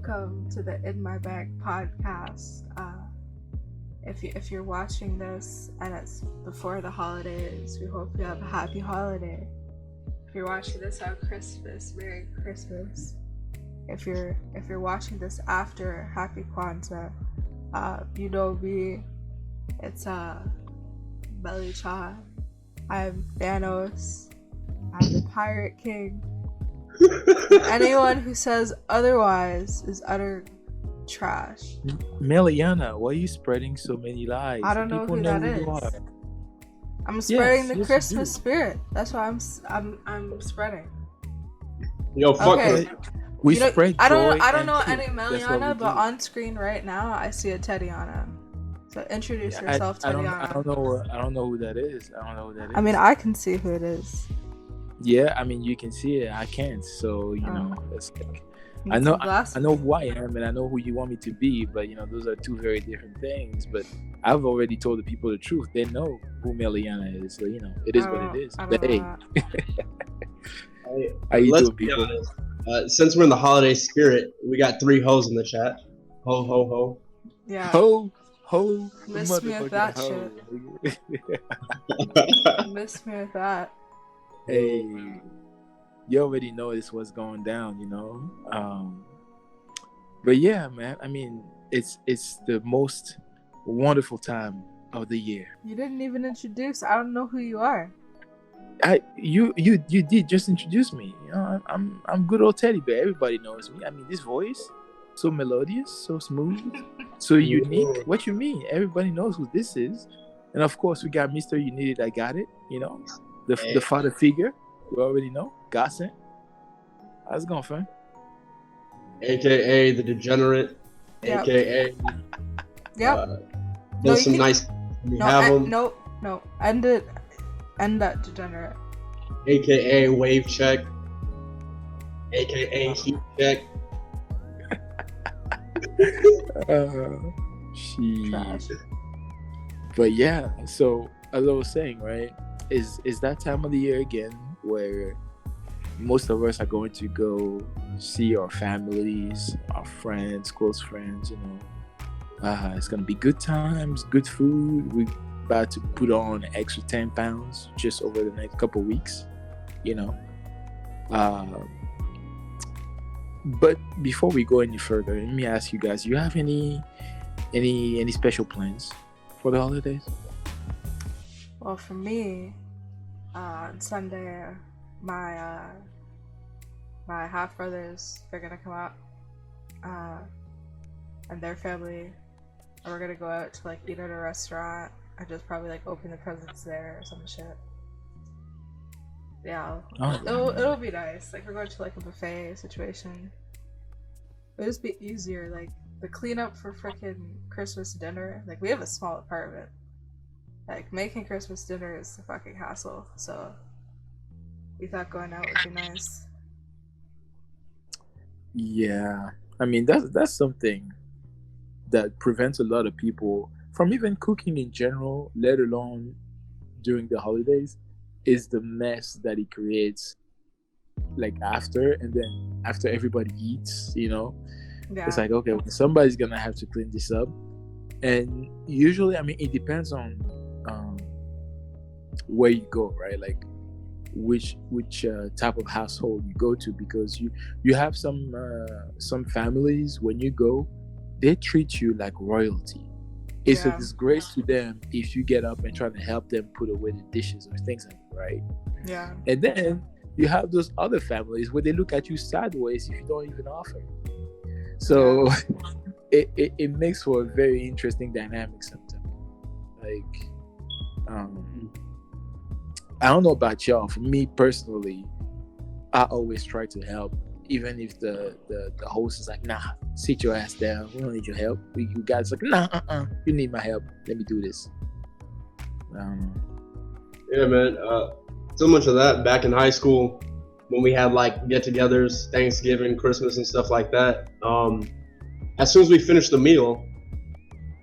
welcome to the In My Bag podcast. If you're watching this and it's before the holidays, we hope you have a happy holiday. If you're watching this on Christmas, Merry Christmas. If you're watching this after, Happy Kwanzaa. You know me, it's Belly Cha. I'm Thanos. I'm the Pirate King. Anyone who says otherwise is utter trash. Meliana, why are you spreading so many lies? I don't know People who know that who is. you are. I'm spreading the yes, Christmas you do. spirit. That's why I'm spreading. Yo, fuck Okay. it. We You know, spread I joy don't and know truth. any That's what we Meliana, but do. on screen right now I see a Teddyana. So introduce yourself, I Teddyana. don't know who that is. I don't know who that is. I mean, I can see who it is. Yeah, I mean you can see it. I can't. So you know, it's like Need I know some glasses. I know who I am and I know who you want me to be, but you know those are two very different things. But I've already told the people the truth. They know who Meliana is. So you know it is what it is. I But don't hey, know how you Let's doing, be people? honest. Since we're in the holiday spirit, we got 3 hoes in the chat. Ho, ho, ho. Yeah. Ho, Miss me with that ho. Miss me with that. Hey, you already know this what's going down, you know. But yeah, man. I mean, it's the most wonderful time of the year. You didn't even introduce. I don't know who you are. You did just introduce me. You know, I'm good old teddy bear. Everybody knows me. I mean, this voice, so melodious, so smooth, so unique. What you mean? Everybody knows who this is. And of course, we got Mr. You Needed, I Got It. You know, the father figure. We already know. Gossip. How's it going, fam? AKA the degenerate. Yep. AKA. Yep. There's some nice. We have them. No. End it. End that degenerate. AKA wave check. AKA heat check. Trash. But yeah, so as I was saying, right, is that time of the year again where most of us are going to go see our families, our friends, close friends, you know. It's gonna be good times, good food. We're about to put on an extra 10 pounds just over the next couple of weeks, you know. But before we go any further, let me ask you guys, do you have any special plans for the holidays? Well, for me, on Sunday, my half brothers, they're gonna come out, and their family, and we're gonna go out to like eat at a restaurant and just probably like open the presents there or some shit. Yeah, it'll be nice. Like we're going to like a buffet situation. It'll just be easier. Like the cleanup for freaking Christmas dinner. Like we have a small apartment. Like making Christmas dinner is a fucking hassle. So we thought going out would be nice. Yeah, I mean that's something that prevents a lot of people from even cooking in general, let alone during the holidays, is the mess that it creates like after, and then after everybody eats, you know. Yeah. It's like, okay, well, somebody's gonna have to clean this up. And usually, I mean, it depends on where you go, right? Like which type of household you go to, because you have some families, when you go, they treat you like royalty. It's a disgrace to them if you get up and try to help them put away the dishes or things like that, right? Yeah. And then you have those other families where they look at you sideways if you don't even offer. So it makes for a very interesting dynamic sometimes. Like, I don't know about y'all. For me personally, I always try to help, even if the host is like, nah, sit your ass down. We don't need your help. You guys like, nah, you need my help. Let me do this. Yeah, man. So much of that back in high school when we had like get-togethers, Thanksgiving, Christmas, and stuff like that. As soon as we finished the meal,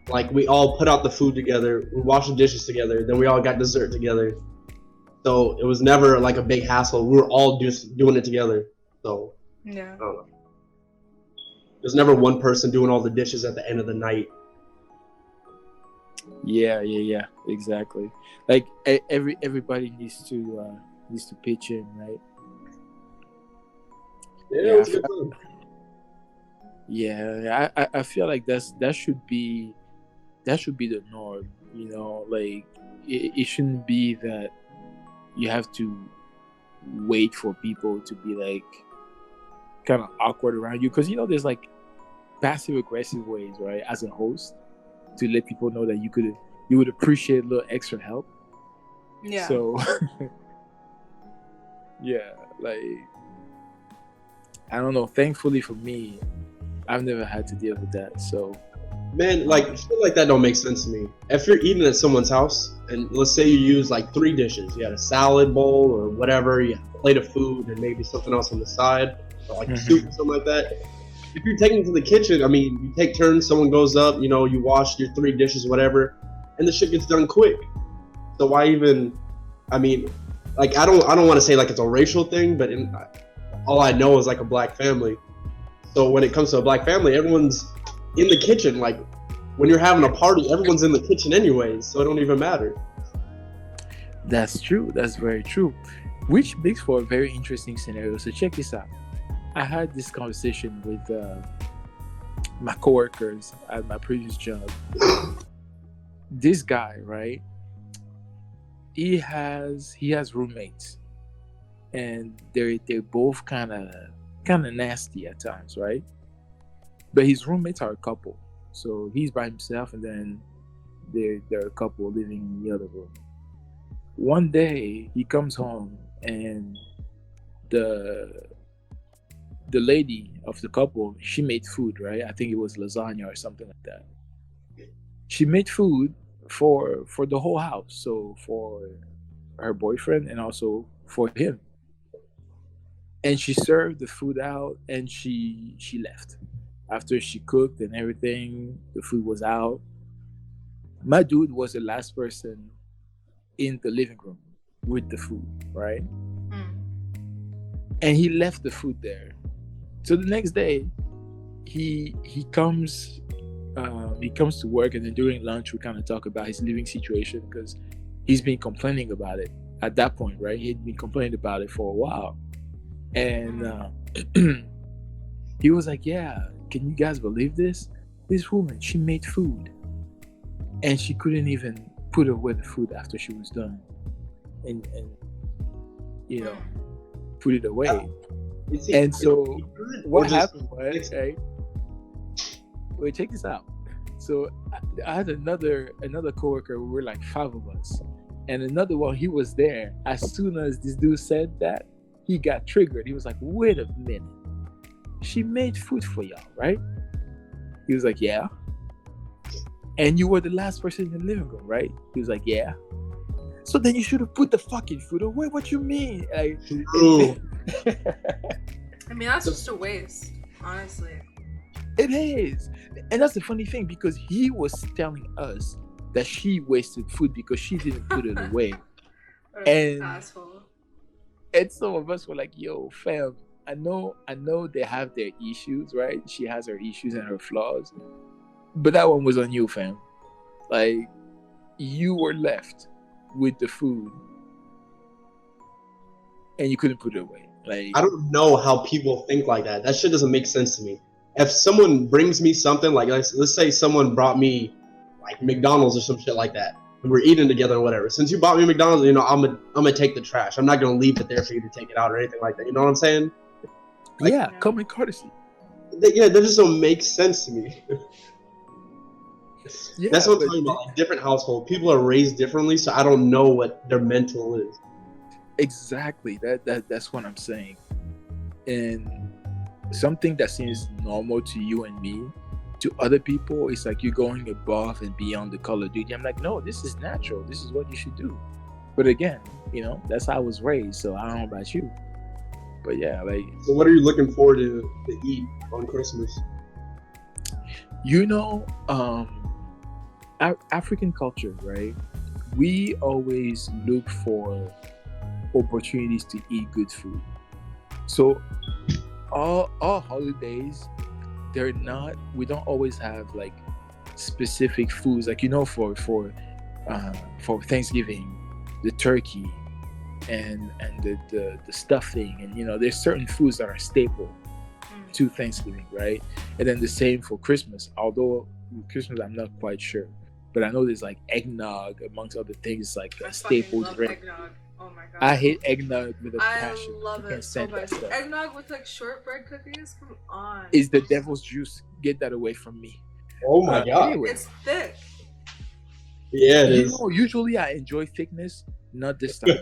like we all put out the food together, we washed the dishes together, then we all got dessert together. So it was never like a big hassle. We were all just doing it together. So yeah. I don't know. There's never one person doing all the dishes at the end of the night. Yeah, exactly. Like everybody needs to pitch in, right? Yeah, it Yeah, was a good time. I feel like that should be the norm. You know, like it shouldn't be that you have to wait for people to be like kind of awkward around you, because there's like passive aggressive ways, right, as a host, to let people know that you would appreciate a little extra help. Yeah. So yeah, like I don't know. Thankfully for me, I've never had to deal with that. So Man, like shit like that don't make sense to me. If you're eating at someone's house, and let's say you use like 3 dishes, you had a salad bowl or whatever, you had a plate of food, and maybe something else on the side, or like soup or something like that. If you're taking it to the kitchen, I mean, you take turns. Someone goes up, you wash your 3 dishes, whatever, and the shit gets done quick. So why even? I mean, like I don't want to say like it's a racial thing, but all I know is like a black family. So when it comes to a black family, everyone's in the kitchen. Like when you're having a party, everyone's in the kitchen anyways, so it don't even matter. that's true. That's very true. Which makes for a very interesting scenario. So check this out. I had this conversation with my coworkers at my previous job. This guy, right? He has roommates, and they're both kind of nasty at times, right? But his roommates are a couple, so he's by himself, and then they're a couple living in the other room. One day he comes home, and the lady of the couple, she made food, right? I think it was lasagna or something like that. She made food for the whole house, so for her boyfriend and also for him. And she served the food out, and she left after she cooked and everything. The food was out. My dude was the last person in the living room with the food, right? And he left the food there. So the next day, he comes to work, and then during lunch we kind of talk about his living situation, because he's been complaining about it at that point, right? He'd been complaining about it for a while, and he was like, "Yeah, can you guys believe this? This woman, she made food, and she couldn't even put away the food after she was done, and put it away." And so what happened was, right? Wait, check this out. So I had another coworker. We were like 5 of us, and another one. He was there. As soon as this dude said that, he got triggered. He was like, "Wait a minute, she made food for y'all, right?" He was like, "Yeah." "And you were the last person in the living room, right?" He was like, "Yeah." "So then you should have put the fucking food away. What you mean?" Like, I mean, that's just a waste, honestly. It is. And that's the funny thing, because he was telling us that she wasted food because she didn't put it away. And asshole. And some of us were like, "Yo, fam, I know they have their issues, right? She has her issues and her flaws. But that one was on you, fam. Like, you were left with the food and you couldn't put it away." Like, I don't know how people think like that. That shit doesn't make sense to me. If someone brings me something, like let's say someone brought me like McDonald's or some shit like that, and we're eating together or whatever. Since you bought me McDonald's, I'm gonna take the trash. I'm not gonna leave it there for you to take it out or anything like that. You know what I'm saying? Like, yeah, common courtesy. That just don't make sense to me. Yeah, that's what I'm talking about. Like, different household, people are raised differently, so I don't know what their mental is. Exactly. That's what I'm saying. And something that seems normal to you and me, to other people, it's like you're going above and beyond the color of duty. I'm like, no, this is natural. This is what you should do. But again, that's how I was raised, so I don't know about you. But yeah, like. So what are you looking forward to eat on Christmas? African culture, right? We always look for opportunities to eat good food. So all holidays we don't always have like specific foods, like, you know, for Thanksgiving, the turkey and the stuffing, and, you know, there's certain foods that are staple to Thanksgiving, right? And then the same for Christmas, although Christmas I'm not quite sure, but I know there's like eggnog amongst other things, like a staple drink. Eggnog. Oh my god. I hate eggnog with a passion. I love it so much. Eggnog with like shortbread cookies? Come on. Is the devil's juice. Get that away from me. Oh my god. Anyway. It's thick. Yeah, it is. You know, usually I enjoy thickness, not this time.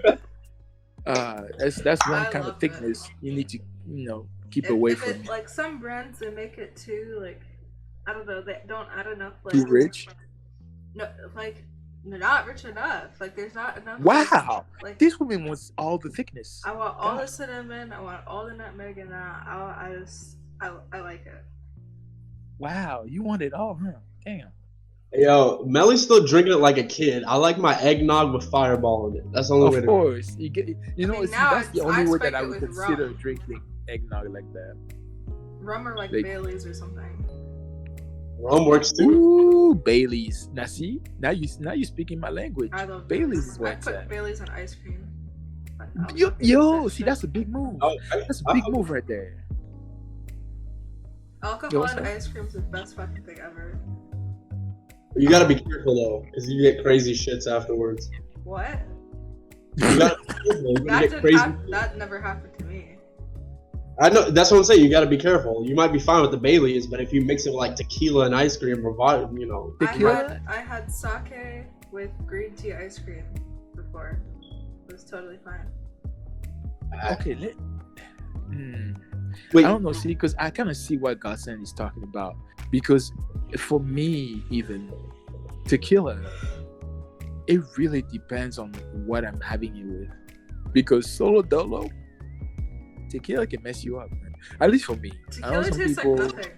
That's one kind of thickness you need to, you know, keep away from. Like some brands, they make it too, like, I don't know, they don't add enough, like, too rich. No, like, not rich enough. Like, there's not enough. Wow, like this woman wants all the thickness. I want all the cinnamon. I want all the nutmeg, and I like it. Wow, you want it all, huh? Damn. Yo, Melly's still drinking it like a kid. I like my eggnog with Fireball in it. That's the only way. Of course, you get. You know, that's the only way that I would consider rum. Drinking eggnog like that. Rum or like Bailey's or something. Rum works too. Ooh, Bailey's. Now see, now you speaking my language. I love Bailey's. Is I put Bailey's on ice cream. Yo, see, that's a big move. Oh, that's a big move right there. Alcohol and ice cream is the best fucking thing ever. You gotta be careful though, because you get crazy shits afterwards. What? You gotta be careful. You get crazy. That never happened to me. I know, that's what I'm saying. You gotta be careful. You might be fine with the Baileys, but if you mix it with like tequila and ice cream, or you know. Tequila? I had sake with green tea ice cream before. It was totally fine. Okay, Wait, I don't know, see, because I kind of see what Godson is talking about. Because for me, even tequila, it really depends on what I'm having it with. Because solo dolo, tequila can mess you up, man. At least for me. Tequila tastes like nothing.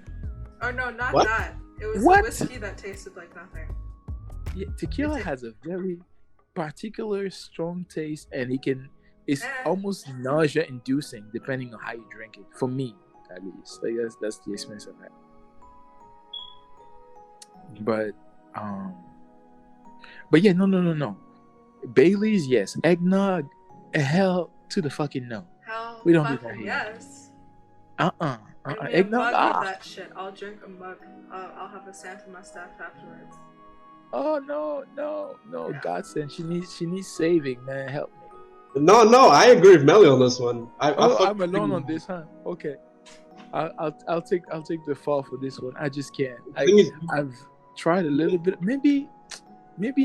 Oh no, not what? that. It was What? whiskey that tasted like nothing. Yeah, tequila has a very particular strong taste, and it's almost nausea-inducing depending on how you drink it. For me, at least, like that's the experience I've had. But yeah, no. Bailey's, yes. Eggnog, hell to the fucking no. Hell, we don't do that. Here. Yes. Eggnog. Of that shit. I'll drink a mug. I'll have a Santa mustache afterwards. Oh no! Yeah. Godson, she needs saving, man. Help me. No, I agree with Melly on this one. I'm alone on this, huh? Okay. I'll take the fall for this one. I just can't. I've tried a little bit. Maybe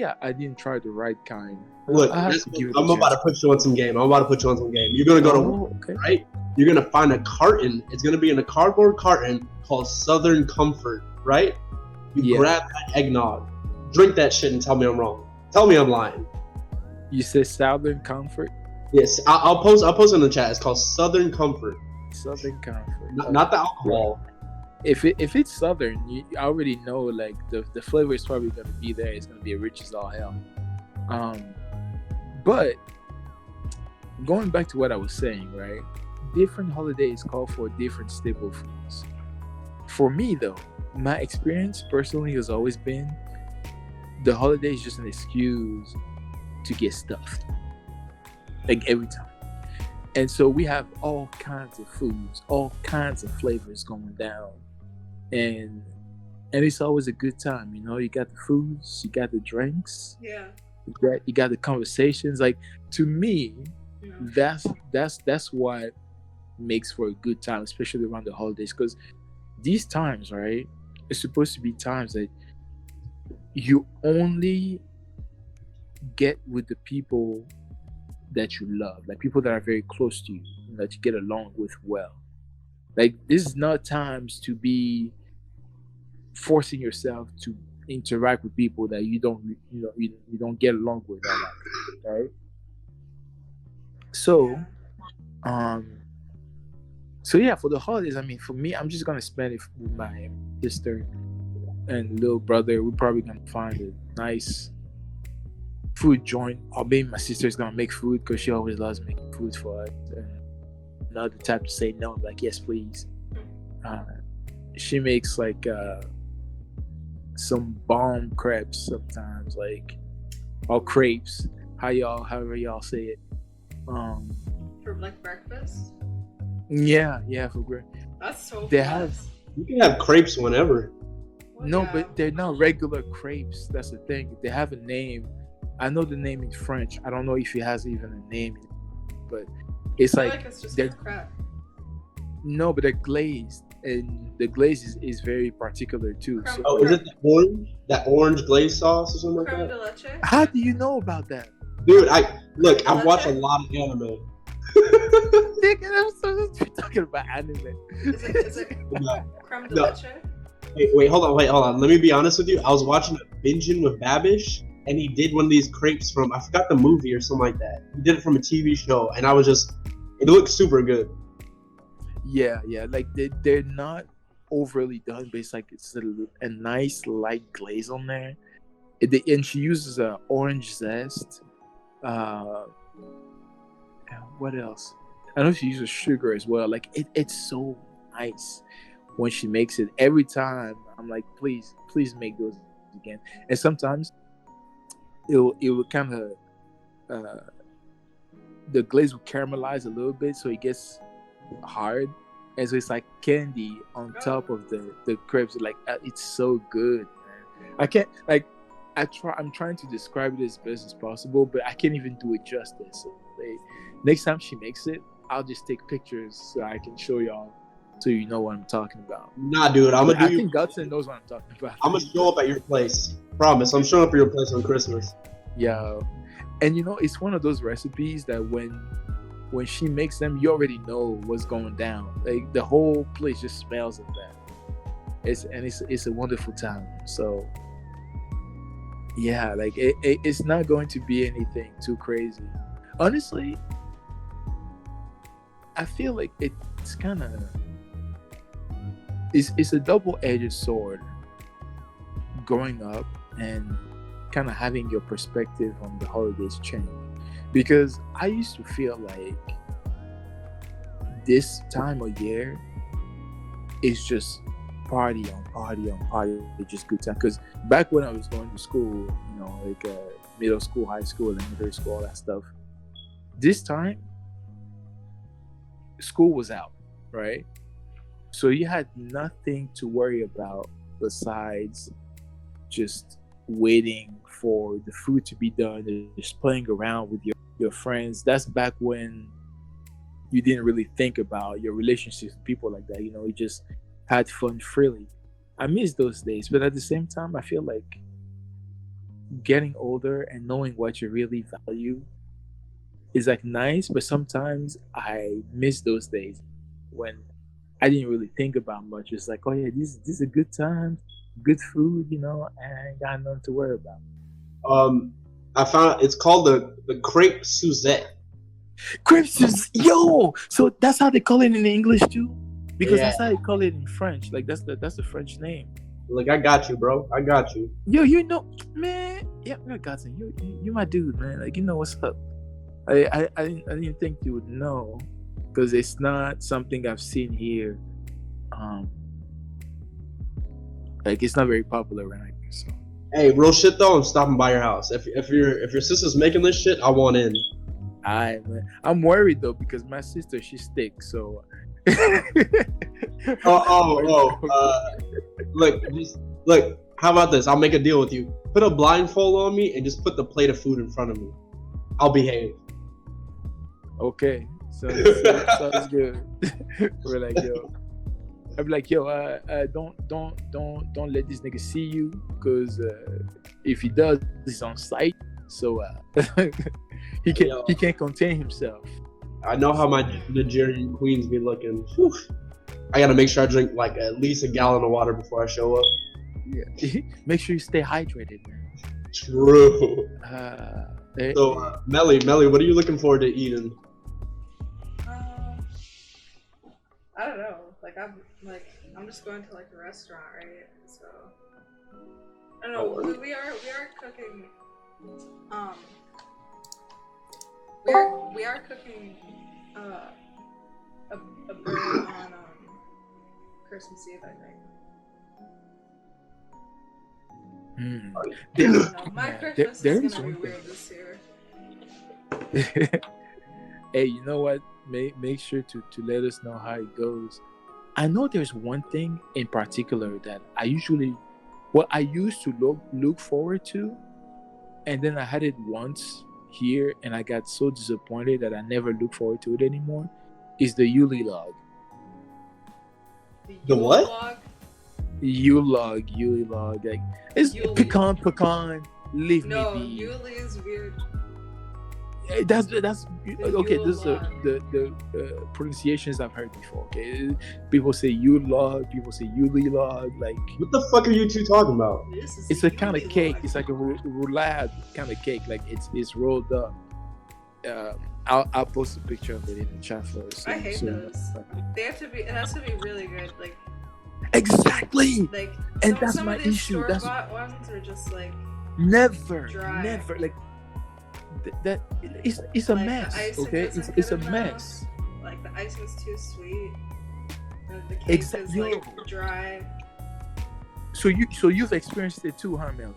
I didn't try the right kind. Look, I'm about to put you on some game. You're gonna go to work, right? You're gonna find a carton. It's gonna be in a cardboard carton called Southern Comfort, right? You grab that eggnog, drink that shit, and tell me I'm wrong. Tell me I'm lying. You said Southern Comfort? Yes, I'll post in the chat. It's called Southern Comfort. Southern Comfort. Not the alcohol. If it's Southern, you already know like the flavor is probably gonna be there. It's gonna be rich as all hell. But going back to what I was saying, right? Different holidays call for different staple foods. For me though, my experience personally has always been the holiday is just an excuse to get stuffed. Like every time. And so we have all kinds of foods, all kinds of flavors going down. And it's always a good time, you know. You got the foods, you got the drinks, you got the conversations. Like to me, that's what makes for a good time, especially around the holidays. Because these times, right, it's supposed to be times that you only get with the people that you love, like people that are very close to you, that you get along with well. Like this is not times to be forcing yourself to interact with people that you don't get along with a lot, right? So yeah, for the holidays, I mean, for me, I'm just gonna spend it with my sister and little brother. We're probably gonna find a nice food joint, or maybe my sister's gonna make food because she always loves making food for us. And not the type to say no, like yes please. she makes like some bomb crepes sometimes, like, or crepes, however y'all say it. For like breakfast. Yeah, for great. That's so They fun. have You can have crepes whenever. Well, no, yeah. but they're not regular crepes. That's the thing. They have a name. I know the name in French. I don't know if it has even a name, but it's I feel like it's just they're like crap. no, but they're glazed, and the glaze is very particular too. Creme- So Oh, is it the orange? That orange glaze sauce or something like Creme that? de leche. how do you know about that? Dude, I've Leche? watched a lot of anime. Nigga, we're talking about anime. Is it No. creme de No. leche? Wait, hold on. Let me be honest with you. I was watching a Bingin' with Babish, and he did one of these crepes from, I forgot the movie or something like that. He did it from a TV show, and I was just, it looked super good. Yeah, like they're not overly done, but it's like it's a nice light glaze on there. And she uses orange zest. What else? I know she uses sugar as well. Like it's so nice when she makes it. Every time I'm like, please make those again. And sometimes it will kind of the glaze will caramelize a little bit, so it gets hard, and so it's like candy on top of the crepes. Like it's so good, man. I can't like I'm trying to describe it as best as possible, but I can't even do it justice. So, next time she makes it, I'll just take pictures so I can show y'all, so you know what I'm talking about. Nah, dude, I think Gutson knows what I'm talking about. I'm gonna show up at your place. Promise, I'm showing up at your place on Christmas. Yeah, and it's one of those recipes that when she makes them, you already know what's going down. Like the whole place just smells of that. It's a wonderful time. So yeah, like it's not going to be anything too crazy. Honestly, I feel like it's kind of it's a double-edged sword growing up and kind of having your perspective on the holidays change, because I used to feel like this time of year is just party on party, just good time. Because back when I was going to school, like middle school, high school, elementary school, all that stuff, this time school was out, right? So you had nothing to worry about besides just waiting for the food to be done and just playing around with your friends. That's back when you didn't really think about your relationships with people like that. You just had fun freely. I miss those days, but at the same time, I feel like getting older and knowing what you really value is like nice, but sometimes I miss those days when I didn't really think about much. It's like, oh yeah, this is a good time, good food, and I ain't got nothing to worry about. I found it's called the crepe Suzette. Crepe Suzette, yo! So that's how they call it in English too, because Yeah. that's how they call it in French. Like that's the French name. Like, I got you, bro. I got you. Yo, man. Yeah, I got you. You my dude, man. Like, what's up. I didn't think you would know, because it's not something I've seen here. Like it's not very popular around here. So. Hey, real shit though, I'm stopping by your house. If your sister's making this shit, I want in. Man. I'm worried though, because my sister, she's thick, so. Look. How about this? I'll make a deal with you. Put a blindfold on me and just put the plate of food in front of me. I'll behave. Okay, so sounds good. We're like, yo. I'd be like, yo, don't let this nigga see you, because if he does, he's on site, so he can't contain himself. I know how my Nigerian queens be looking. Whew. I gotta make sure I drink like at least a gallon of water before I show up. Yeah, make sure you stay hydrated, man. True. So, Melly, what are you looking forward to eating? I don't know. I'm just going to like a restaurant, right? So I don't know. We are cooking. We are cooking a bird on Christmas Eve, I think. There, My man, Christmas there is is gonna be one weird this year. thing. Hey, you know what? Make sure to let us know how it goes. I know there's one thing in particular that I used to look forward to, and then I had it once here, and I got so disappointed that I never look forward to it anymore. Is the Yuli log. The Yule what? log? Yuli log, like it's Yuli. pecan. Leave No, me be. Yule is weird. That's okay. Yule This is log. the pronunciations I've heard before. Okay, people say Yule log, people say Yuli log. Like What the fuck are you two talking about? This is it's a kind of Yule cake. log. It's like a roulade kind of cake. Like it's rolled up. I'll post a picture of it in the chat for us. I hate those. They have to be. It has to be really good. Like Exactly. like. And some, that's some my of these issue. That's store-bought ones are just like never dry. like that. It's a Like, the mess. icing Okay, isn't it's a good enough. mess. Like the icing's too sweet. And the cake Exact- is yo. like dry. So you've experienced it too, huh, Melly?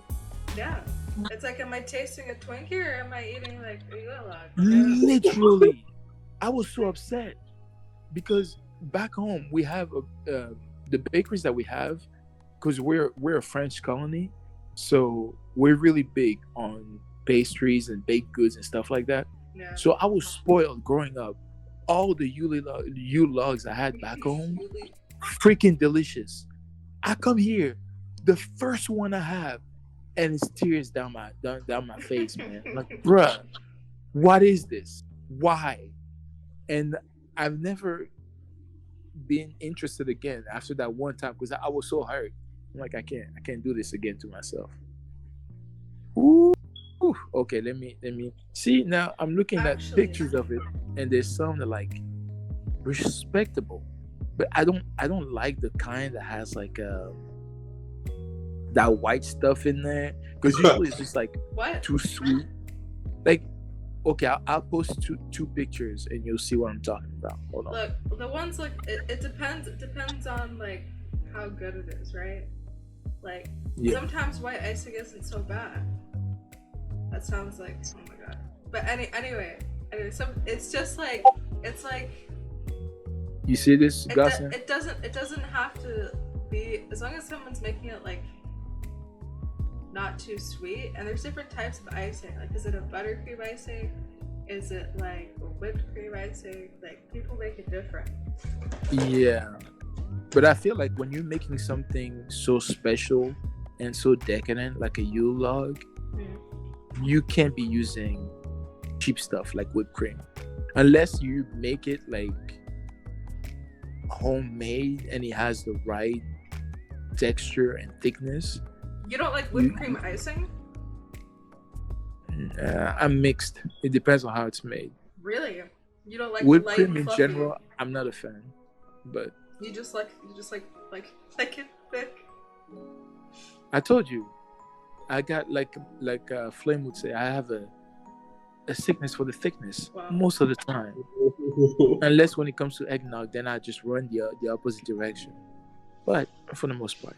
Yeah. It's like, am I tasting a Twinkie or am I eating like a Yule log? Literally, I was so upset because back home we have the bakeries that we have, because we're a French colony, so we're really big on pastries and baked goods and stuff like that. Yeah. So I was spoiled growing up. All the Yule logs I had back home, Yule- freaking delicious. I come here, the first one I have, and it's tears down my face, man. I'm like, bruh, what is this? Why? And I've never been interested again after that one time because I was so hurt. I'm like, I can't do this again to myself. Ooh. Okay, let me see. Now I'm looking at Actually- pictures of it, and there's some that like respectable, but I don't like the kind that has like that white stuff in there, because usually it's just like What? too sweet. Like, okay, I'll post two pictures and you'll see what I'm talking about. Hold on. Look, the ones like it depends. It depends on like how good it is, right? Like Yeah. sometimes white icing isn't so bad. That sounds like, oh my god. But anyway, it's just like it's like You see this, it, Gossin? it doesn't have to be, as long as someone's making it like not too sweet. And there's different types of icing. Like, is it a buttercream icing? Is it like a whipped cream icing? Like, people make it different. Yeah, but I feel like when you're making something so special and so decadent, like a Yule log, you can't be using cheap stuff like whipped cream, unless you make it like homemade and it has the right texture and thickness. You don't like whipped cream icing? I'm mixed. It depends on how it's made. Really? You don't like Whipped light cream and in fluffy? general, I'm not a fan. But You just like it thick. I told you, I got like Flame would say, I have a sickness for the thickness Wow. most of the time. Unless when it comes to eggnog, then I just run the opposite direction. But for the most part,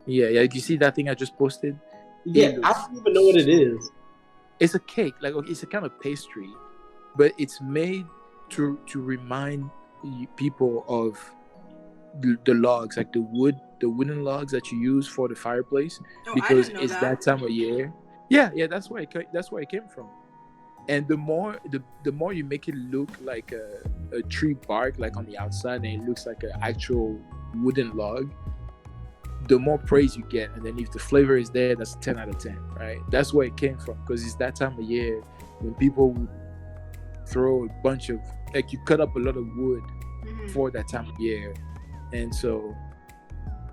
yeah. You see that thing I just posted? Yeah, I don't even know what it is. It's a cake, like it's a kind of pastry, but it's made to remind people of the logs, like the wooden logs that you use for the fireplace, Oh, because I didn't know it's that. that time of year. Yeah, that's where it came from. And the more you make it look like a tree bark, like on the outside, and it looks like an actual wooden log, the more praise you get. And then if the flavor is there, that's 10 out of 10, right? That's where it came from, because it's that time of year when people would throw a bunch of, like, you cut up a lot of wood for that time of year, and so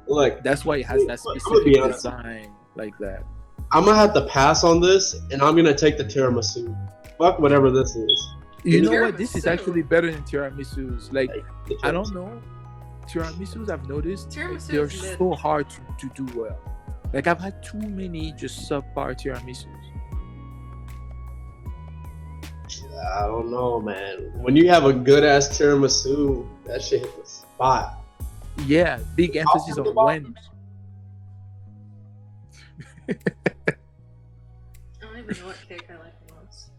Like, that's why it has that I'm gonna specific be honest. design like that. I'm gonna have to pass on this, and I'm gonna take the tiramisu. Fuck whatever this is. You know what? This is Tiramisu. actually better than tiramisus. Like, The I don't tiramisu. know. Tiramisus, I've noticed, Tiramisu they're is mid. so hard to do well. Like, I've had too many just subpar tiramisus. I don't know, man. When you have a good ass tiramisu, that shit was fire. Yeah, big emphasis on when. I don't even know what cake I like the most.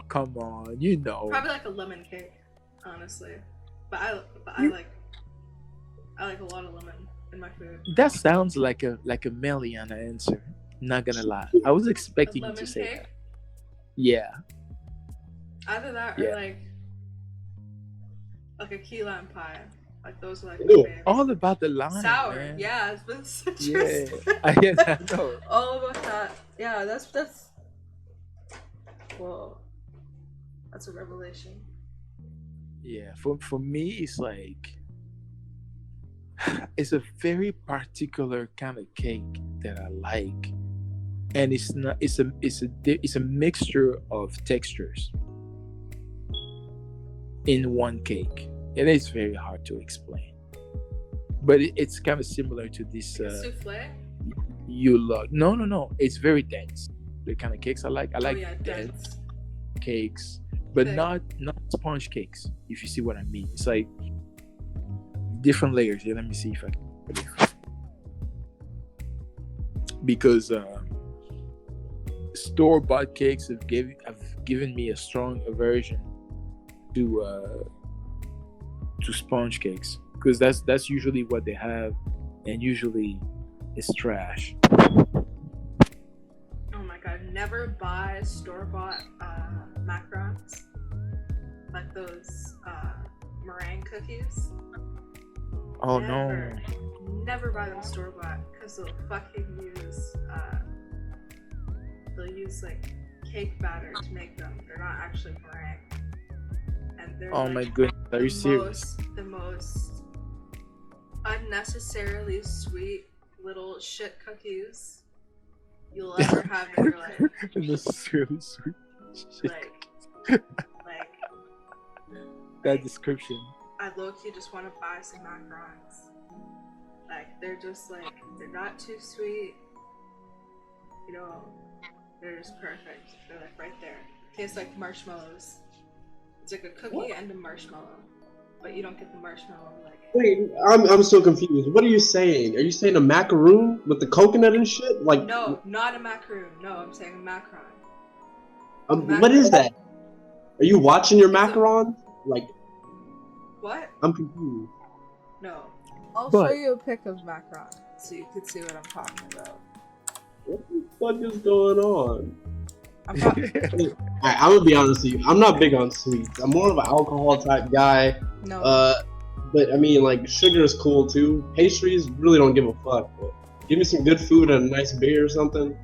Come on, you know. Probably like a lemon cake, honestly. But I like a lot of lemon in my food. That sounds like a Meliana answer. Not gonna lie, I was A expecting you lemon to say cake? that. Yeah, Either that yeah. or like a key lime pie. Like those are like my Ew. faves. All about the lime, Sour, man. yeah, it's been citrus. Yeah, I know. All about that. Yeah, that's well, that's a revelation. Yeah, for me, it's like it's a very particular kind of cake that I like, and it's not. It's a mixture of textures in one cake, and it's very hard to explain. But it's kind of similar to this. Like a souffle? You love no. It's very dense. The kind of cakes I like. I like Oh yeah, dense. cakes, but Thick. not sponge cakes. If you see what I mean, it's like different layers. Yeah, let me see if I can put it. Because store-bought cakes have given me a strong aversion to sponge cakes, because that's usually what they have, and usually it's trash. Oh my god, never buy store-bought macarons. Like those meringue cookies. Oh Never. no. Never buy them store-bought because they'll fucking use like cake batter to make them. They're not actually meringue. And they're Oh like my goodness, are you serious? the most unnecessarily sweet little shit cookies you'll ever have in your life. Unnecessarily sweet. Shit. Like That description. I low-key just want to buy some macarons. Like they're just like they're not too sweet. You know, they're just perfect. They're like right there. Tastes like marshmallows. It's like a cookie and a marshmallow, but you don't get the marshmallow like. Wait, I'm so confused. What are you saying? Are you saying a macaroon with the coconut and shit? Like No, not a macaroon. No, I'm saying a macaron. what is that? Are you watching your It's a- macaron? Like What? I'm confused. No. I'll But- show you a pic of macaron so you can see what I'm talking about. What the fuck is going on? I'm not. I'm gonna be honest with you. I'm not big on sweets. I'm more of an alcohol type guy. No. But I mean, like sugar is cool too. Pastries really don't give a fuck. But give me some good food and a nice beer or something.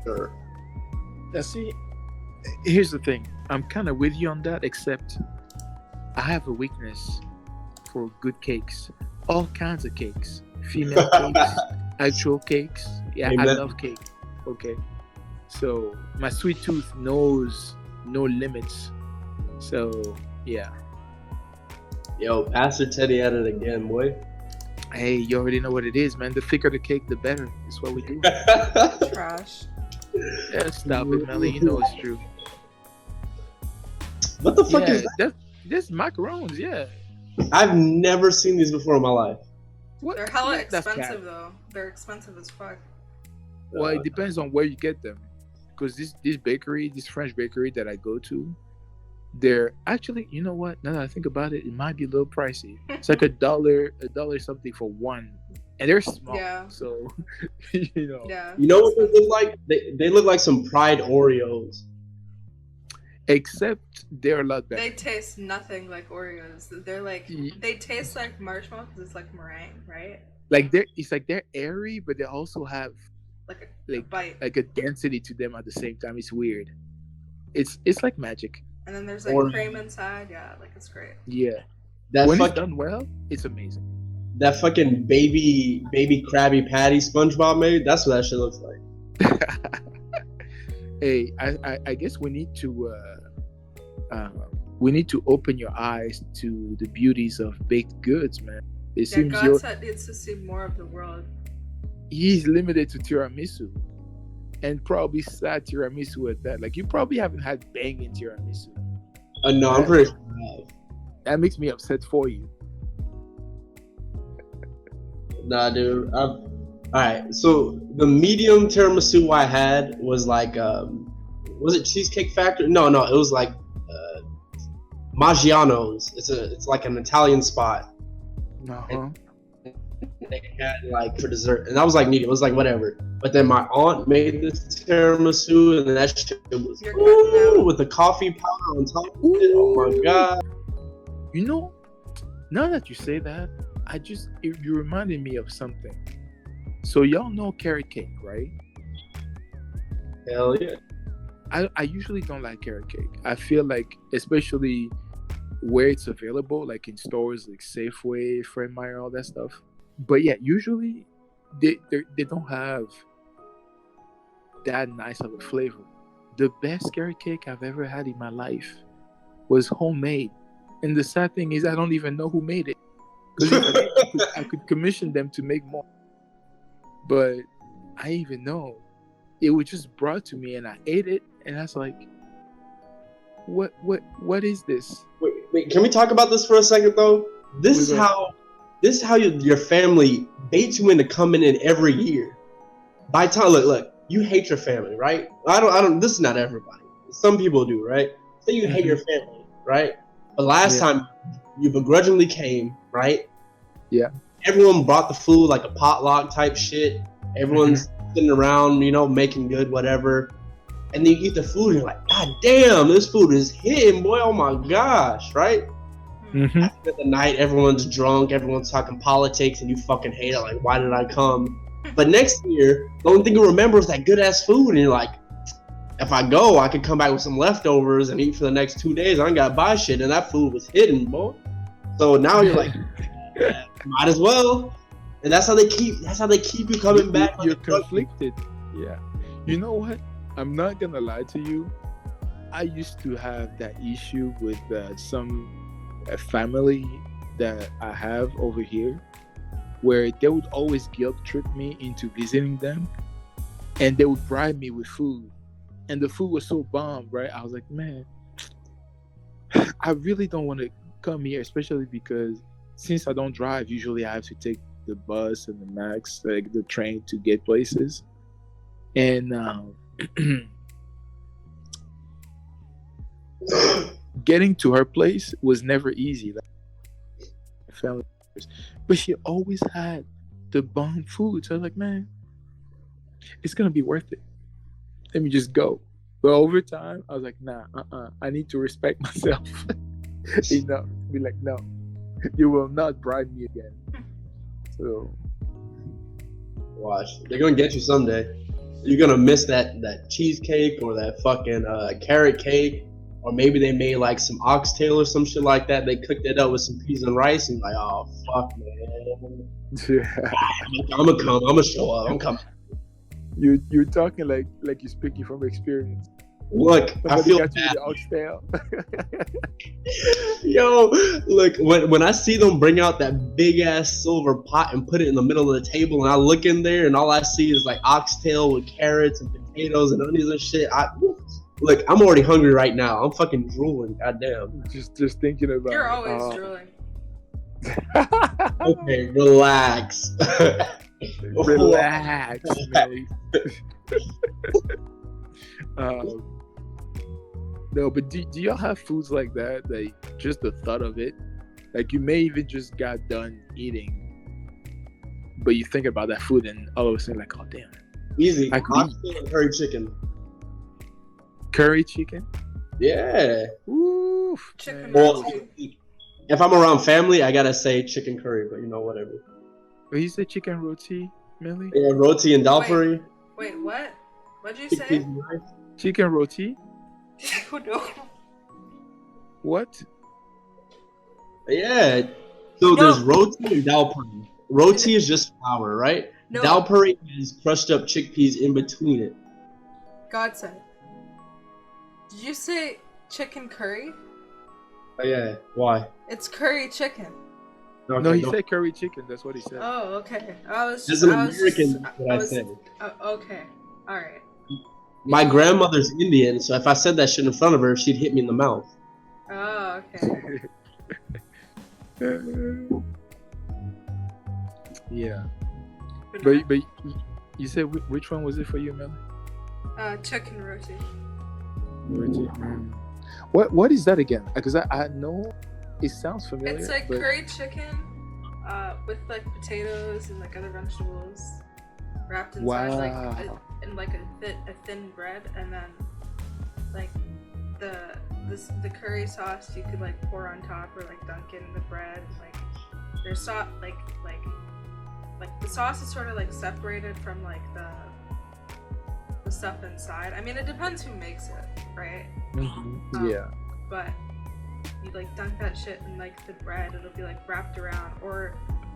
Sure. Now, see, here's the thing. I'm kind of with you on that, except I have a weakness for good cakes. All kinds of cakes. Female cakes, actual cakes. Yeah, I Amen. love cake. Okay. So my sweet tooth knows no limits. So yeah. Yo, Pastor Teddy at it again, boy. Hey, you already know what it is, man. The thicker the cake, the better. That's what we do. Trash. Yeah, stop it, Melly. You know it's true. What the fuck Yeah, is that? that's macarons. Yeah. I've never seen these before in my life. What? They're hella Yeah, that's expensive cap. though. They're expensive as fuck. Well, it depends on where you get them. Because this bakery, this French bakery that I go to, they're actually, you know what? Now that I think about it, it might be a little pricey. It's like a dollar something for one, and they're small. Yeah. So, you know. Yeah. You know what they look like? They look like some Pride Oreos. Except they're a lot better. They taste nothing like Oreos. They're like Ye- they taste like marshmallow because it's like meringue, right? They're airy, but they also have Like a bite. like a density to them at the same time. It's weird. It's like magic. And then there's like Or- cream inside. Yeah, like it's great. Yeah. That When it's fucking done well, it's amazing. that fucking baby Krabby Patty SpongeBob made. That's what that shit looks like. Hey, I guess we need to open your eyes to the beauties of baked goods, man. It Yeah, seems God said needs to see more of the world. he's limited to tiramisu, and probably sad tiramisu at that. Like you probably haven't had banging tiramisu. No, I'm pretty sure I have. That makes me upset for you. Nah, dude. All right. So the medium tiramisu I had was like, was it Cheesecake Factory? No, it was like Maggiano's. It's like an Italian spot. Uh-huh. They had like for dessert, and that was like medium. It was like whatever. But then my aunt made this tiramisu, and that shit was with the coffee powder on top of it. Oh my god! You know, now that you say that, you reminded me of something. So y'all know carrot cake, right? Hell yeah! I usually don't like carrot cake. I feel like, especially where it's available, like in stores like Safeway, Fred Meyer, all that stuff. But yeah, usually they don't have that nice of a flavor. The best carrot cake I've ever had in my life was homemade, and the sad thing is I don't even know who made it, because I could commission them to make more, but I even know it was just brought to me and I ate it, and I was like, what is this? Wait, can we talk about this for a second though? This is how your family baits you into coming in every year. By the time, look, you hate your family, right? I don't. This is not everybody. Some people do, right? Say you hate your family, right? But last time you begrudgingly came, right? Yeah. Everyone brought the food like a potluck type shit. Everyone's sitting around, making good, whatever. And then you eat the food and you're like, God damn, this food is hitting, boy. Oh my gosh, right? After the night, everyone's drunk, everyone's talking politics, and you fucking hate it. Like, why did I come? But next year, the only thing you remember is that good ass food, and you're like, if I go, I could come back with some leftovers and eat for the next 2 days. I ain't gotta buy shit, and that food was hidden, boy. So now you're like, might as well. And that's how they keep you coming back. You're conflicted. Yeah. You know what? I'm not gonna lie to you. I used to have that issue with some family that I have over here, where they would always guilt trip me into visiting them, and they would bribe me with food, and the food was so bomb, right? I was like, man, I really don't want to come here, especially because since I don't drive, usually I have to take the bus and the max, like the train, to get places, and getting to her place was never easy. Like, family, but she always had the bomb food. So I was like, man, it's gonna be worth it. Let me just go. But over time, I was like, nah, I need to respect myself. Be like, no, you will not bribe me again. So watch, they're gonna get you someday. You're gonna miss that cheesecake or that fucking carrot cake. Or maybe they made like some oxtail or some shit like that. They cooked it up with some peas and rice, and like, oh fuck, man. I'm gonna come. I'm gonna show up. I'm coming. You're talking like you're speaking from experience. Look, Somebody I feel got bad. you the oxtail. Yo, look, when I see them bring out that big ass silver pot and put it in the middle of the table, and I look in there, and all I see is like oxtail with carrots and potatoes and onions and shit. Look, I'm already hungry right now. I'm fucking drooling. Goddamn. Just thinking about. You're always drooling. Okay, relax. Relax, Millie. No, but do y'all have foods like that? Like, just the thought of it, like you may even just got done eating, but you think about that food, and all of a sudden, like, oh damn, Easy. I could eat curry chicken. Curry chicken? Yeah. Oof. Chicken. Well, if I'm around family, I gotta say chicken curry, but whatever. But you said chicken roti, Millie? Yeah, roti and dal curry. Wait, what? What'd you say? Chicken roti? No. What? Yeah. So there's roti and dal curry. Roti is just flour, right? No. Dal curry is crushed up chickpeas in between it. God said. Did you say chicken curry? Oh, yeah. Why? It's curry chicken. Okay, No, he said curry chicken. That's what he said. Oh, okay. I was. As an American, that's what I said. Okay. All right. My grandmother's Indian, so if I said that shit in front of her, she'd hit me in the mouth. Oh, okay. Yeah. But you said which one was it for you, Melly? Chicken roti. Roti. What is that again? Because I know it sounds familiar. It's like but... curry chicken, with like potatoes and like other vegetables wrapped inside like a thin bread, and then like the curry sauce you could like pour on top or like dunk in the bread. Like there's like the sauce is sort of like separated from like the stuff inside. I mean, it depends who makes it, right? Yeah. But you like dunk that shit in like the bread, it'll be like wrapped around, or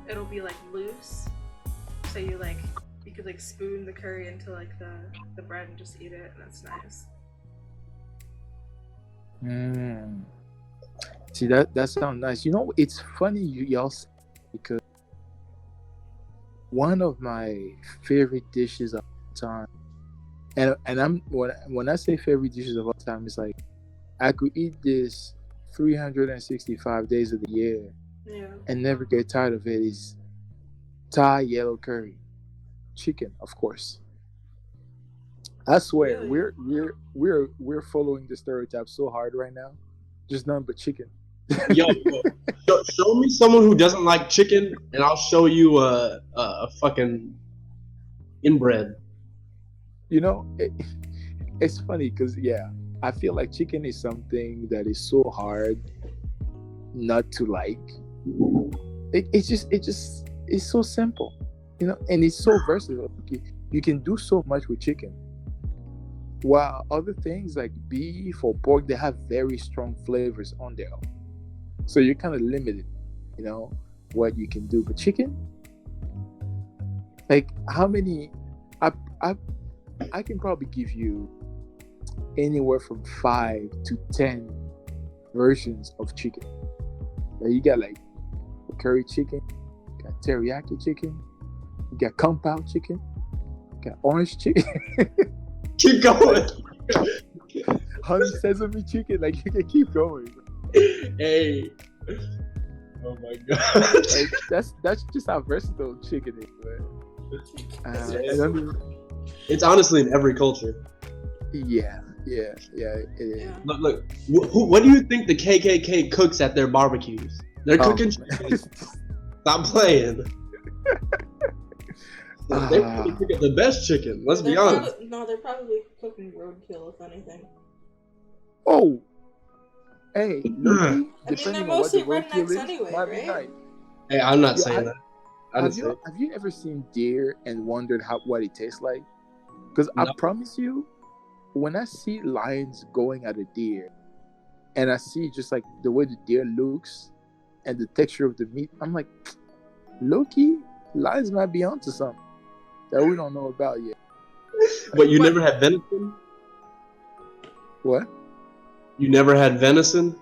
it'll be like loose. So you could like spoon the curry into like the bread and just eat it, and that's nice. See, that sounds nice. You know, it's funny y'all say, because one of my favorite dishes of all time, and I'm when I say favorite dishes of all time, it's like I could eat this 365 days of the year and never get tired of it, is Thai yellow curry chicken, of course. I swear, really? we're following the stereotype so hard right now. Just nothing but chicken. Yo, show me someone who doesn't like chicken, and I'll show you a fucking inbred. You know, it's funny because I feel like chicken is something that is so hard not to like. It's so simple, you know, and it's so versatile. You can do so much with chicken. While other things like beef or pork, they have very strong flavors on their own. So you're kind of limited, you know, what you can do. But chicken, like how many, I can probably give you anywhere from 5 to 10 versions of chicken. Now you got like curry chicken, you got teriyaki chicken, you got kung pao chicken, you got orange chicken. Keep going. Honey sesame chicken, like you can keep going. Hey. Oh my god. Like, that's just how versatile chicken is, man. It's honestly in every culture. Yeah, it is. Yeah. Look. What do you think the KKK cooks at their barbecues? They're cooking chicken. Stop playing. They probably cook the best chicken. Let's be honest. They're probably cooking roadkill, if anything. Oh, hey, I mean, they're mostly rednecks anyway, right? Hey, I'm not saying that. Have you ever seen deer and wondered what it tastes like? Because I promise you, when I see lions going at a deer, and I see just like the way the deer looks and the texture of the meat, I'm like, low-key, lions might be onto something that we don't know about yet. But you never had venison? What? You never had venison?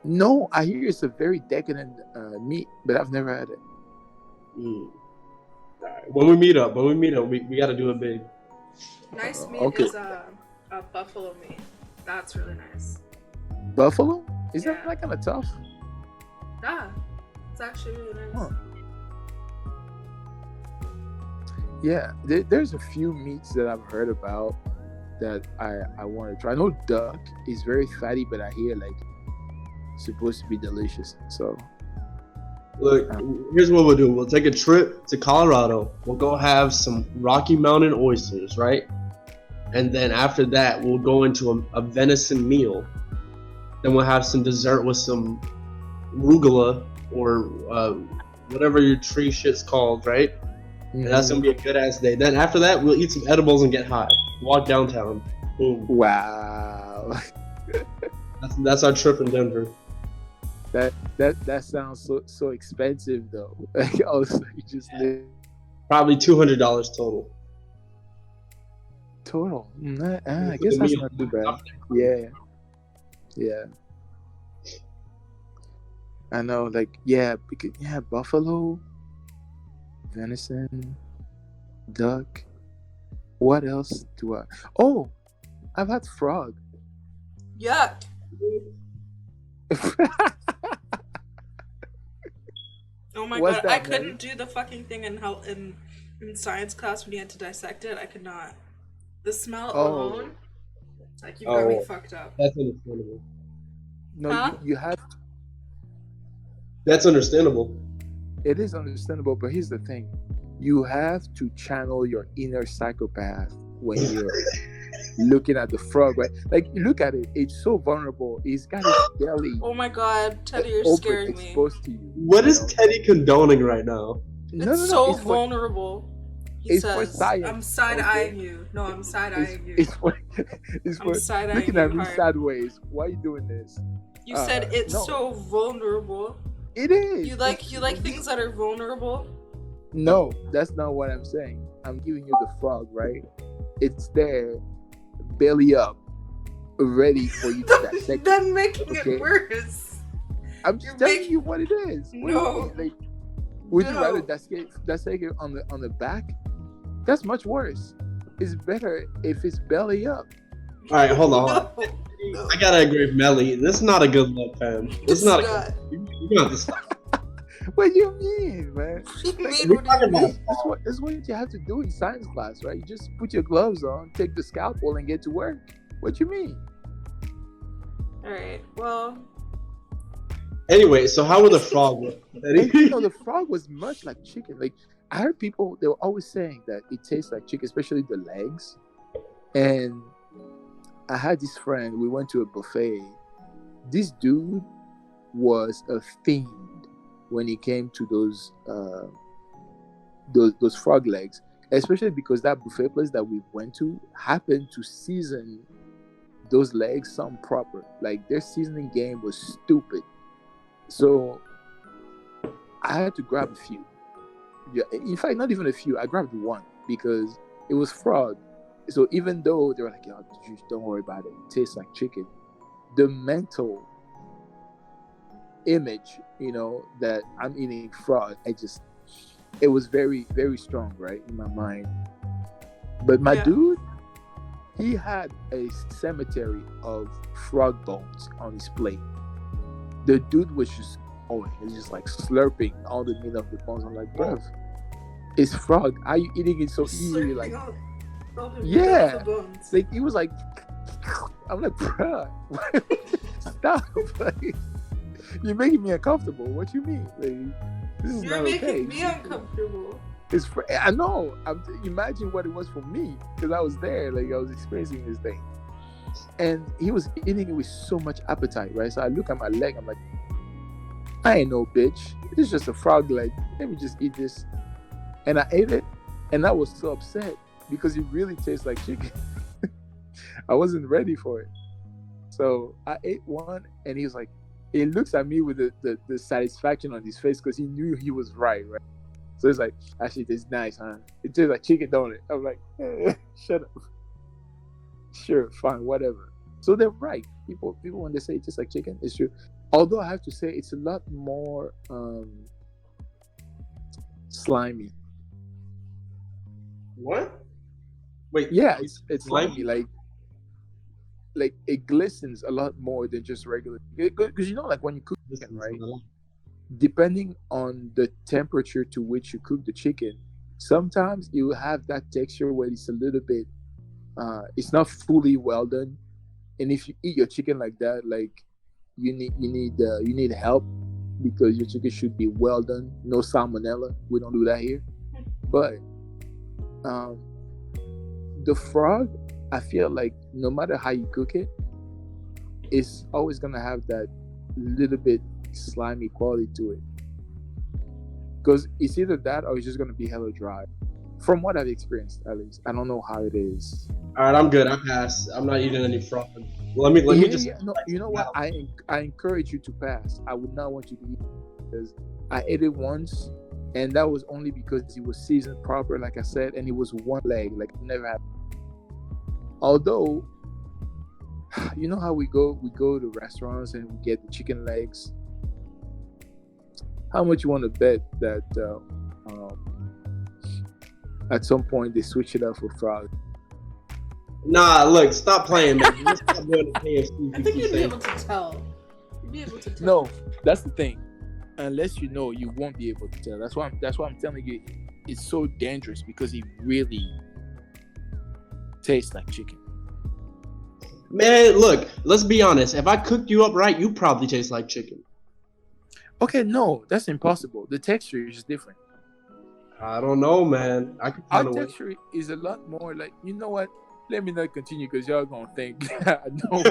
No, I hear it's a very decadent meat, but I've never had it. All right. When we meet up, we got to do it big. Nice meat is a buffalo meat. That's really nice. Buffalo? Is that like kind of tough? Yeah, it's actually really nice. Huh. Yeah, there's a few meats that I've heard about that I want to try. I know duck is very fatty, but I hear like it's supposed to be delicious. So look, here's what we'll do. We'll take a trip to Colorado. We'll go have some Rocky Mountain oysters, right? And then after that, we'll go into a venison meal. Then we'll have some dessert with some arugula or whatever your tree shit's called, right? And that's gonna be a good ass day. Then after that, we'll eat some edibles and get high. Walk downtown. Boom. Wow. That's our trip in Denver. That sounds so expensive though. Like also you just live. Probably $200 total. Total. I guess that's not too bad. Yeah. I know, like because buffalo, venison, duck. What else do I? Oh, I've had frog. Yuck. Oh my god, I couldn't do the fucking thing in in science class when you had to dissect it, I could not. The smell Oh alone, like, you got me Oh, fucked up. that's understandable. no, Huh? you have. That's understandable. It is understandable, but here's the thing: you have to channel your inner psychopath when you're looking at the frog, right? Like, you look at it; it's so vulnerable. It's got its belly Oh my god, Teddy, you're open, scaring me. exposed to you. What you is know? Teddy condoning right now? No, It's no, no. so It's for vulnerable. He it's for says, I'm science. side Okay, eyeing you. No, I'm side it's eyeing you. it's for it's I'm for side eyeing looking you at me hard. sideways. Why are you doing this? You said it's No, so vulnerable. it is. You like things that are vulnerable? No, that's not what I'm saying. I'm giving you the frog, right? It's there, belly up, ready for you to dissect. Then making Okay. it worse. I'm just You're telling making- you what it is. What do you No. mean? Like, would you rather No. dissect it on the back? That's much worse. It's better if it's belly up. All right, hold on. No. I gotta agree with Melly. This is not a good look, fam. This is not. Not. You got this. What do you mean, man? What do you mean? We're What do talking you about. mean? That's what you have to do in science class, right? You just put your gloves on, take the scalpel, and get to work. What you mean? Alright, well, Anyway, so how would the frog look? And you know, the frog was much like chicken. Like, I heard people, they were always saying that it tastes like chicken, especially the legs. And I had this friend, we went to a buffet. This dude was a fiend when it came to those frog legs, especially because that buffet place that we went to happened to season those legs some proper. Like, their seasoning game was stupid. So I had to grab a few. Yeah, in fact, not even a few. I grabbed one because it was frog. So even though they were like, "Yo, don't worry about it. It tastes like chicken," the mental image, that I'm eating frog, it was very, very strong, right, in my mind. But my dude, he had a cemetery of frog bones on his plate. The dude was just he's just like slurping all the meat of the bones. I'm like, bruv, it's frog. How are you eating it so easily? Like, yeah. Like, he was like, I'm like, bruh, stop. Like, you're making me uncomfortable. What you mean? Like, this is You're not making okay. me uncomfortable. I know. Imagine what it was for me, because I was there. Like, I was experiencing this thing. And he was eating it with so much appetite, right? So I look at my leg, I'm like, I ain't no bitch. It's just a frog leg. Let me just eat this. And I ate it, and I was so upset because it really tastes like chicken. I wasn't ready for it. So I ate one, and he was like, he looks at me with the satisfaction on his face because he knew he was right? So it's like, actually, this is nice, huh? It tastes like chicken, don't it? I'm like, shut up. Sure, fine, whatever. So they're right. People when they say it tastes like chicken, it's true. Although I have to say it's a lot more slimy. What? Wait. Yeah, it's slimy. Like it glistens a lot more than just regular. Because like when you cook chicken, right? Depending on the temperature to which you cook the chicken, sometimes you have that texture where it's a little bit. It's not fully well done, and if you eat your chicken like that, like you need help because your chicken should be well done, no salmonella. We don't do that here. But the frog, I feel like no matter how you cook it, it's always gonna have that little bit slimy quality to it, because it's either that or it's just gonna be hella dry. From what I've experienced, at least. I don't know how it is. All right, I'm good. I pass. I'm not eating any frog. Let me just. Yeah, no, you know what? I encourage you to pass. I would not want you to eat it because I ate it once, and that was only because it was seasoned proper, like I said, and it was one leg, like never happened. Although, you know how we go to restaurants and we get the chicken legs. How much you want to bet that at some point they switch it up for frog? Nah, look, stop playing, man. Just stop doing the KFC. I think you'd be able to tell. You'd be able to tell. No, that's the thing. Unless you know, you won't be able to tell. That's why I'm telling you. it's so dangerous because it really tastes like chicken. Man, look, let's be honest. If I cooked you up right, you probably taste like chicken. Okay, no, that's impossible. The texture is different. I don't know, man. I could Our find a way. texture is a lot more like, you know what? Let me not continue because y'all gonna think I know.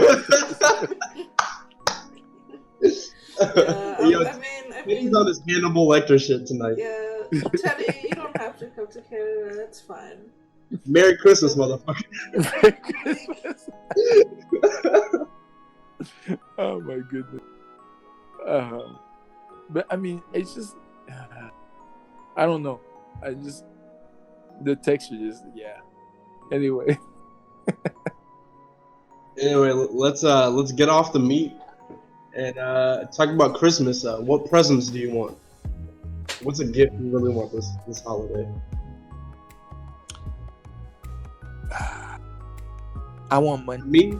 Yo, I Teddy's mean, on his Hannibal Lecter shit tonight. yeah, Teddy, you don't have to come to Canada. It's fine. Merry Christmas, motherfucker. Oh my goodness. But I mean, it's just I don't know. I just the texture just Anyway. Anyway, let's get off the meat and talk about Christmas. What presents do you want? What's a gift you really want this holiday? I want money. Me?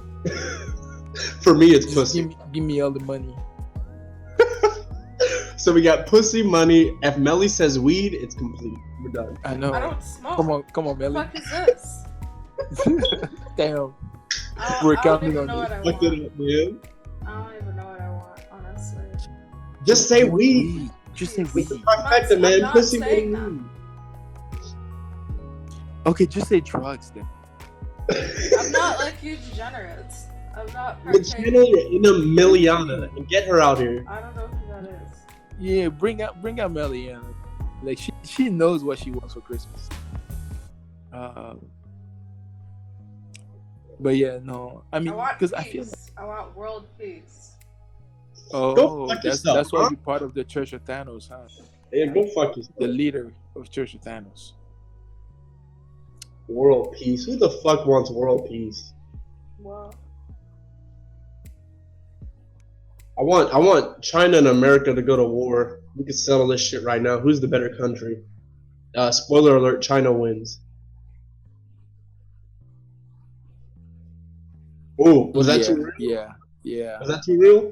For me, it's Just pussy. give me all the money. So we got pussy, money. If Melly says weed, it's complete. We're done. I know. I don't smoke. Come on, What the Melly. fuck is this? Damn. I We're don't counting even on know you. what I Fuck want. it up, man. I don't even know what I want, honestly. Just say weed. Just say It's weed. the trifecta, I'm man. not Pussy, saying money, that. weed. Okay, just say drugs then. I'm not like you degenerates. I'm not The partaking. channel you're in a Miliana and get her out here. I don't know who that is. Yeah, bring out Melly in. Like she knows what she wants for Christmas. But yeah, no. I mean, I want because peace. I feel I want world peace. Go fuck that's yourself, why huh? you're part of the Church of Thanos, huh? Yeah, go fuck yourself. The leader of Church of Thanos. World peace. Who the fuck wants world peace? Well, I want China and America to go to war. We could settle this shit right now. Who's the better country? Spoiler alert: China wins. Ooh, was that too real? Yeah. Was that too real?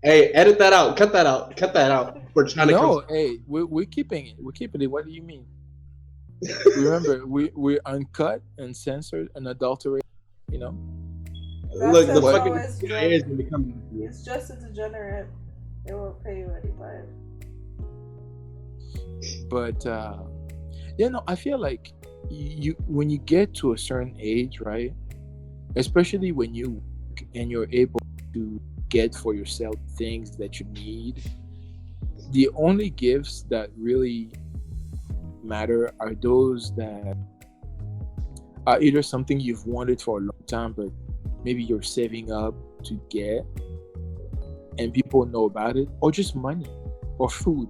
Hey, edit that out. Cut that out. Cut that out. For China No, comes. hey, we're keeping it. We're keeping it. What do you mean? Remember, we're uncut and censored and adulterated. You know. Look, the That's fucking always CIA is drug. gonna be coming after you. It's just a degenerate. It won't pay you anybody. But I feel like you when you get to a certain age, right? Especially when you work and you're able to get for yourself things that you need, the only gifts that really matter are those that are either something you've wanted for a long time, but maybe you're saving up to get and people know about it, or just money or food.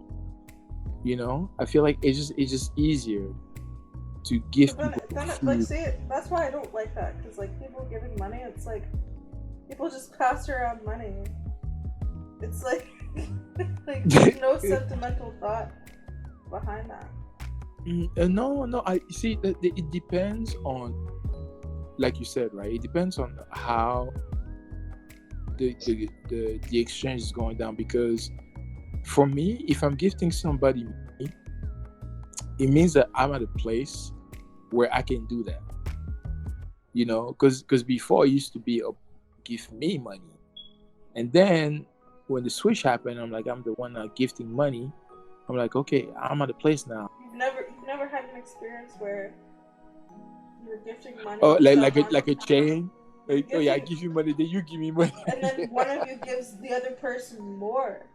You know, I feel like it's just easier to give But people then food. like, see, that's why I don't like that. Because, like, people giving money, it's like, people just pass around money. It's like, like there's no sentimental thought behind that. No, I see that it depends on, like you said, right? It depends on how the exchange is going down. Because for me, if I'm gifting somebody money, it means that I'm at a place where I can do that. You know, because before it used to be give me money, and then when the switch happened, I'm the one gifting money. I'm like, okay, I'm at a place now. You've never had an experience where you're gifting money. Oh, to like someone, a chain. Like, oh yeah, I Gifting- give you money, then you give me money. and then one of you gives the other person more.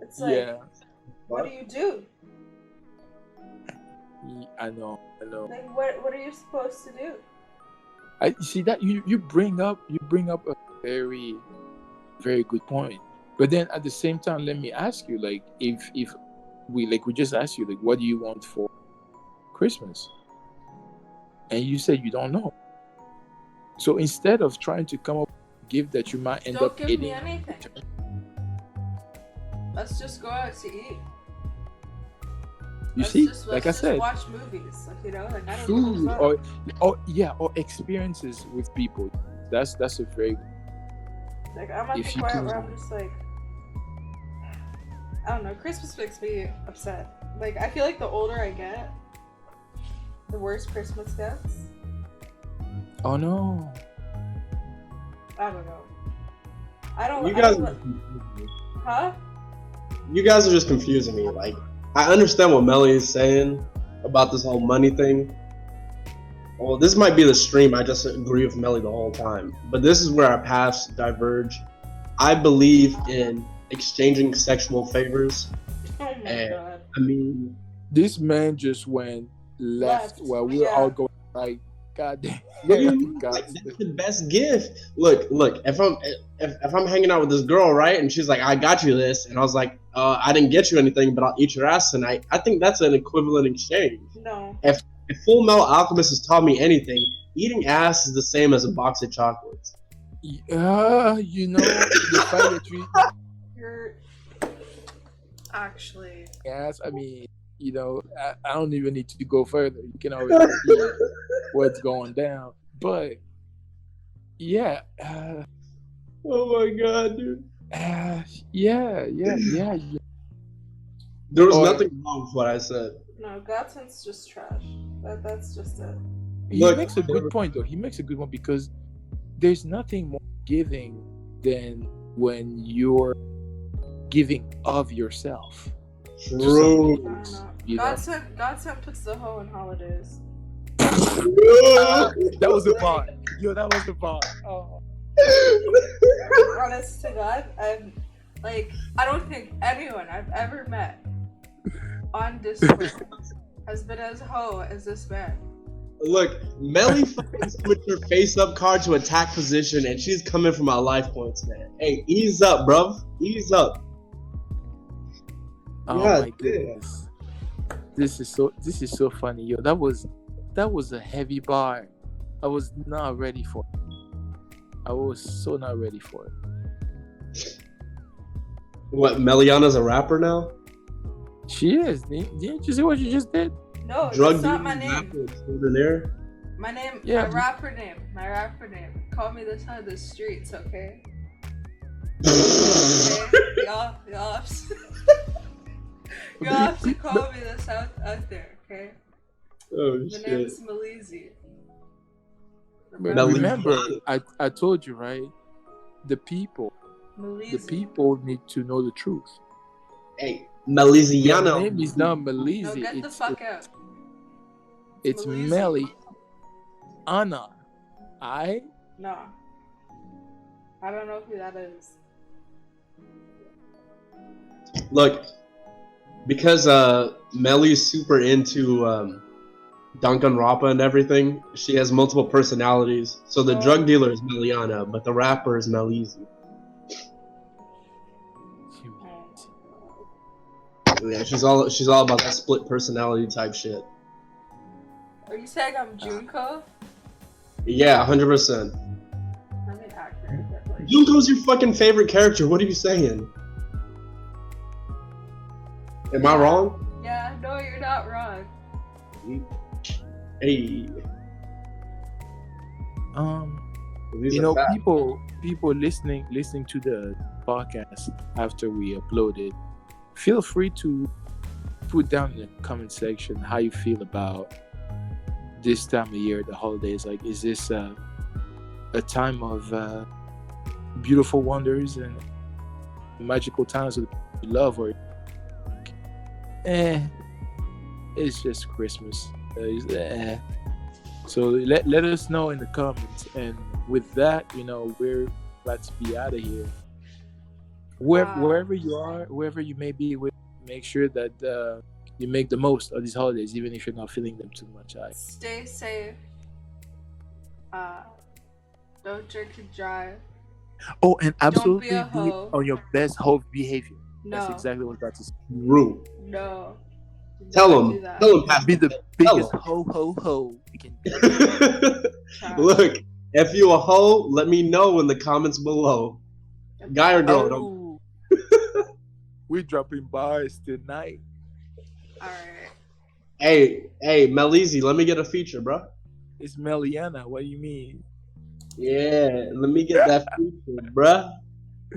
It's like, Yeah, what do you do? I know. Like, what are you supposed to do? I see that you bring up a very, very good point. But then at the same time, let me ask you, like, if we just asked you, like, what do you want for Christmas? And you said you don't know. So instead of trying to come up with a gift that you might end Don't up give eating, me anything. Let's just go out to eat. you Let's see, just, like let's I said, just watch movies. Like, you know, like, I don't food give a fuck. or experiences with people. That's a very Like, I'm at if the you point can- where I'm just like, I don't know. Christmas makes me upset. Like, I feel like the older I get, the worse Christmas gets. Oh no. I don't know. I don't. You I guys, don't huh? you guys are just confusing me. Like, I understand what Melly is saying about this whole money thing. Well, this might be the stream. I just agree with Melly the whole time. But this is where our paths diverge. I believe in exchanging sexual favors. Oh my And god. I mean, This man just went left while we were Yeah. all going right. God damn. what do you mean? God. Like, that's the best gift. Look. If I'm hanging out with this girl, right, and she's like, "I got you this," and I was like, "I didn't get you anything, but I'll eat your ass tonight." I think that's an equivalent exchange. No. If Full Metal Alchemist has taught me anything, eating ass is the same as a box of chocolates. You know, the fact that You're actually. yes, I mean, you know, I don't even need to go further. You can already see what's going down. But yeah, Oh my god, dude. yeah. There was Or- nothing wrong with what I said. No, Godson's just trash. That's just it. He Look, makes a good point, though. He makes a good one because there's nothing more giving than when you're giving of yourself. True. I don't know. You know? Godson puts the hoe in holidays. That was a bar. Yo, that was a bar. Oh. Honest to God, I don't think anyone I've ever met on Discord has been as hoe as this man. Look, Melly fucking switched her face up card to attack position, and she's coming for my life points, man. Hey, ease up, bruv. Ease up. Oh Yeah, my goodness. This is so funny. Yo, that was a heavy bar. I was not ready for it. I was so not ready for it. What, Meliana's a rapper now? She is. Didn't you see what she just did? No, Drug that's not my dealing name. rapper extraordinaire? My name, Yeah. my rapper name. Call me the son of the streets, okay? Okay? Y'all have to call me this out there, okay? Oh The shit. name's Malizi. But Melly- remember, I told you, right? The people Malizi. need to know the truth. Hey, Your Meliziano. name is not No, Malizi. get the fuck out. It's Malizi. Melly Anna. No. I don't know who that is. Look, because Melly's super into Danganronpa and everything, she has multiple personalities. So the drug dealer is Meliana, but the rapper is Melizi. Yeah, she's all about that split personality type shit. Are you saying I'm Junko? Yeah, 100%. I'm an actor, but like. Junko's your fucking favorite character. What are you saying? Am I wrong? Yeah, no, you're not wrong. Hey. These You are know, facts. people listening to the podcast after we upload it, feel free to put down in the comment section how you feel about this time of year, the holidays. Like, is this a time of beautiful wonders and magical times with love, or it's just Christmas? So let us know in the comments, and with that, you know, we're about to be out of here. Wherever you are, wherever you may be, make sure that you make the most of these holidays, even if you're not feeling them too much. Stay safe. Don't drink and drive. Oh, and absolutely be a be hoe. on your best hoe behavior. That's No. exactly what I was about to say. Rude. No. Tell Don't do him. that. Tell him, Pastor. Be the Tell biggest him. ho you can. Child. Look, if you a hoe, let me know in the comments below. Guy or girl? don't- Oh, we're dropping bars tonight. Alright. Hey, Melizi, let me get a feature, bro. It's Meliana. What do you mean? Yeah, let me get that feature, bruh.